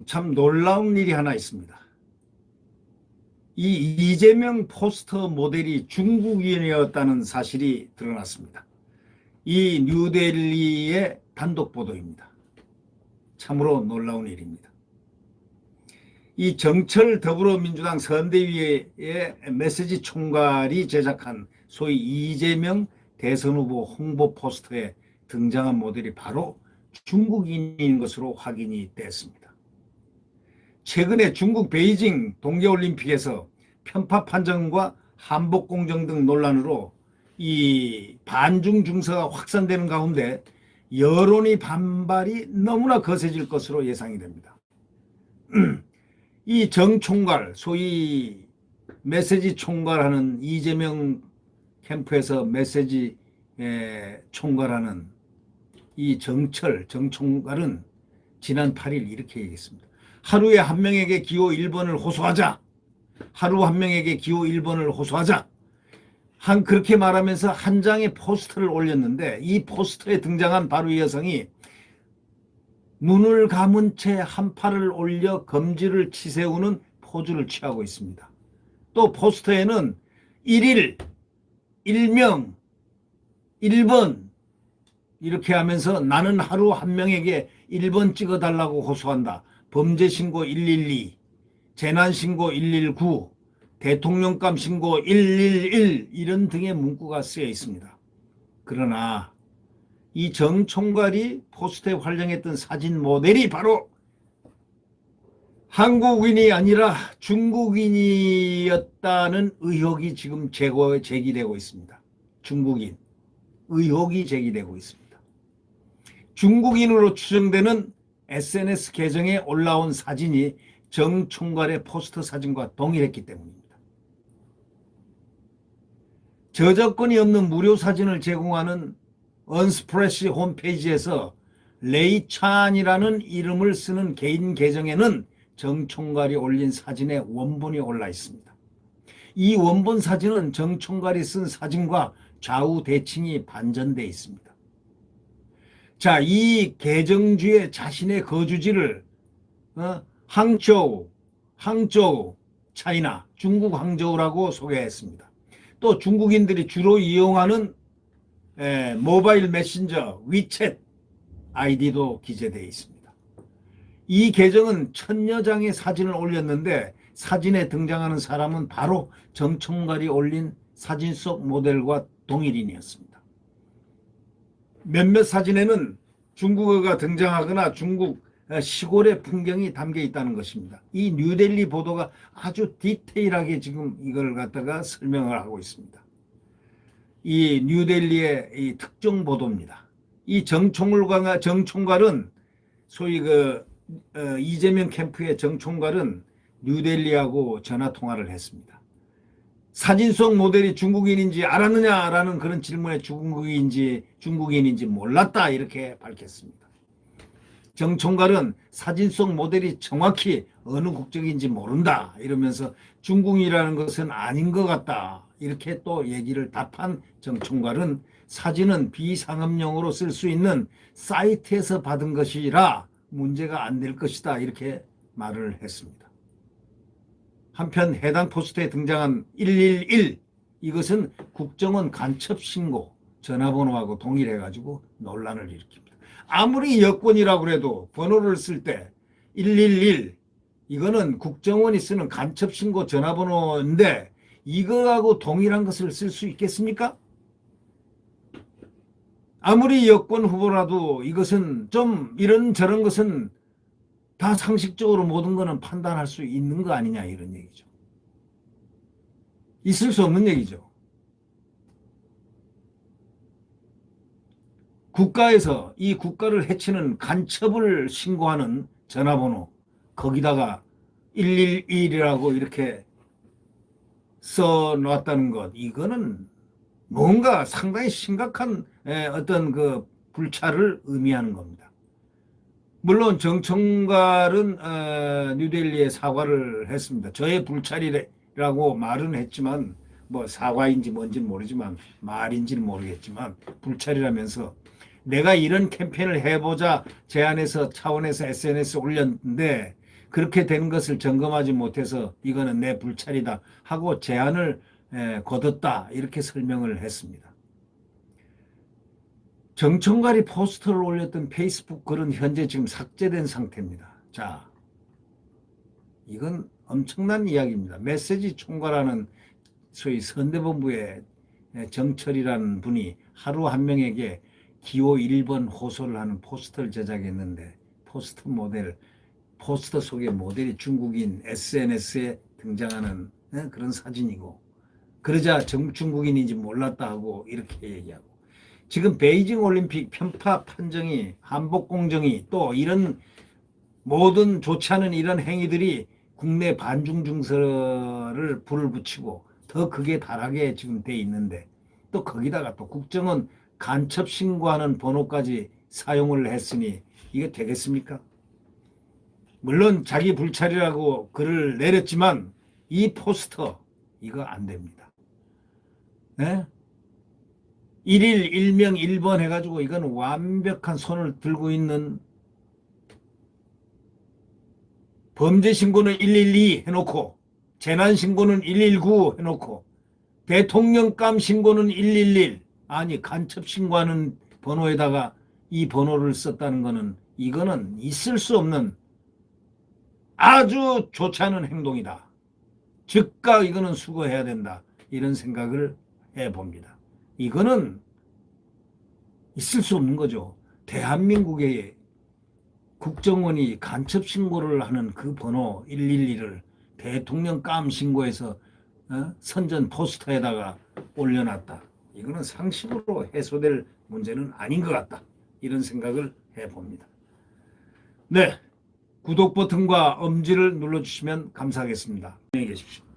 참 놀라운 일이 하나 있습니다. 이 이재명 포스터 모델이 중국인이었다는 사실이 드러났습니다. 이 뉴델리의 단독 보도입니다. 참으로 놀라운 일입니다. 이 정철 더불어민주당 선대위의 메시지 총괄이 제작한 소위 이재명 대선 후보 홍보 포스터에 등장한 모델이 바로 중국인인 것으로 확인이 됐습니다. 최근에 중국 베이징 동계올림픽에서 편파 판정과 한복 공정 등 논란으로 이 반중 중서가 확산되는 가운데 여론의 반발이 너무나 거세질 것으로 예상이 됩니다. 이 정총괄, 소위 메시지 총괄하는 이재명 캠프에서 메시지 총괄하는 이 정총괄은 지난 8일 이렇게 얘기했습니다. 하루에 한 명에게 기호 1번을 호소하자. 하루 한 명에게 기호 1번을 호소하자. 그렇게 말하면서 한 장의 포스터를 올렸는데 이 포스터에 등장한 바로 이 여성이 눈을 감은 채 한 팔을 올려 검지를 치세우는 포즈를 취하고 있습니다. 또 포스터에는 1일, 1명, 1번 이렇게 하면서 나는 하루 한 명에게 1번 찍어달라고 호소한다. 범죄신고 112, 재난신고 119, 대통령감 신고 111 이런 등의 문구가 쓰여 있습니다. 그러나 이 정 총괄이 포스터에 활용했던 사진 모델이 바로 한국인이 아니라 중국인이었다는 의혹이 지금 제기되고 있습니다. 중국인 의혹이 제기되고 있습니다. 중국인으로 추정되는 SNS 계정에 올라온 사진이 정 총괄의 포스터 사진과 동일했기 때문입니다. 저작권이 없는 무료 사진을 제공하는 언스프레시 홈페이지에서 레이찬이라는 이름을 쓰는 개인 계정에는 정 총괄이 올린 사진의 원본이 올라 있습니다. 이 원본 사진은 정 총괄이 쓴 사진과 좌우 대칭이 반전되어 있습니다. 자, 이 계정주의 자신의 거주지를 항저우, 차이나, 중국 항저우라고 소개했습니다. 또 중국인들이 주로 이용하는 모바일 메신저 위챗 아이디도 기재되어 있습니다. 이 계정은 1000여 장의 사진을 올렸는데 사진에 등장하는 사람은 바로 정 총괄이 올린 사진 속 모델과 동일인이었습니다. 몇몇 사진에는 중국어가 등장하거나 중국 시골의 풍경이 담겨 있다는 것입니다. 이 뉴델리 보도가 아주 디테일하게 지금 이걸 갖다가 설명을 하고 있습니다. 이 뉴델리의 이 특정 보도입니다. 이 정 총괄은 소위 이재명 캠프의 정 총괄은 뉴델리하고 전화 통화를 했습니다. 사진 속 모델이 중국인인지 알았느냐라는 그런 질문에 중국인인지 몰랐다 이렇게 밝혔습니다. 정 총괄은 사진 속 모델이 정확히 어느 국적인지 모른다 이러면서 중국인이라는 것은 아닌 것 같다 이렇게 또 얘기를 답한 정 총괄은 사진은 비상업용으로 쓸 수 있는 사이트에서 받은 것이라 문제가 안 될 것이다 이렇게 말을 했습니다. 한편 해당 포스터에 등장한 111 이것은 국정원 간첩신고 전화번호하고 동일해가지고 논란을 일으킵니다. 아무리 여권이라고 해도 번호를 쓸 때 111 이거는 국정원이 쓰는 간첩신고 전화번호인데 이거하고 동일한 것을 쓸 수 있겠습니까? 아무리 여권 후보라도 이것은 좀 이런저런 것은 다 상식적으로 모든 거는 판단할 수 있는 거 아니냐 이런 얘기죠. 있을 수 없는 얘기죠. 국가에서 이 국가를 해치는 간첩을 신고하는 전화번호 거기다가 111이라고 이렇게 써놨다는 것 이거는 뭔가 상당히 심각한 어떤 그 불찰을 의미하는 겁니다. 물론 정 총괄은 뉴델리에 사과를 했습니다. 저의 불찰이라고 말은 했지만 뭐 사과인지 뭔지는 모르지만 말인지는 모르겠지만 불찰이라면서 내가 이런 캠페인을 해보자 제안해서 차원에서 SNS에 올렸는데 그렇게 된 것을 점검하지 못해서 이거는 내 불찰이다 하고 제안을 거뒀다 이렇게 설명을 했습니다. 정청가리 포스터를 올렸던 페이스북 글은 현재 지금 삭제된 상태입니다. 자, 이건 엄청난 이야기입니다. 메시지 총괄하는 소위 선대본부의 정철이라는 분이 하루 한 명에게 기호 1번 호소를 하는 포스터를 제작했는데 포스터 속의 모델이 중국인 SNS에 등장하는 그런 사진이고 그러자 중국인인지 몰랐다 하고 이렇게 얘기하고 지금 베이징 올림픽 편파 판정이 한복 공정이 또 이런 모든 좋지 않은 이런 행위들이 국내 반중 증서를 불을 붙이고 더 극에 달하게 지금 돼 있는데 또 거기다가 또 국정원 간첩 신고하는 번호까지 사용을 했으니 이게 되겠습니까? 물론 자기 불찰이라고 글을 내렸지만 이 포스터 이거 안 됩니다. 네? 1일 1명 1번 해가지고 이건 완벽한 손을 들고 있는 범죄 신고는 112 해놓고 재난 신고는 119 해놓고 대통령감 신고는 111 아니 간첩 신고하는 번호에다가 이 번호를 썼다는 거는 이거는 있을 수 없는 아주 좋지 않은 행동이다. 즉각 이거는 수거해야 된다. 이런 생각을 해봅니다. 이거는 있을 수 없는 거죠. 대한민국의 국정원이 간첩 신고를 하는 그 번호 112를 대통령 감 신고해서 선전 포스터에다가 올려놨다. 이거는 상식으로 해소될 문제는 아닌 것 같다. 이런 생각을 해봅니다. 네, 구독 버튼과 엄지를 눌러주시면 감사하겠습니다. 안녕히 계십시오.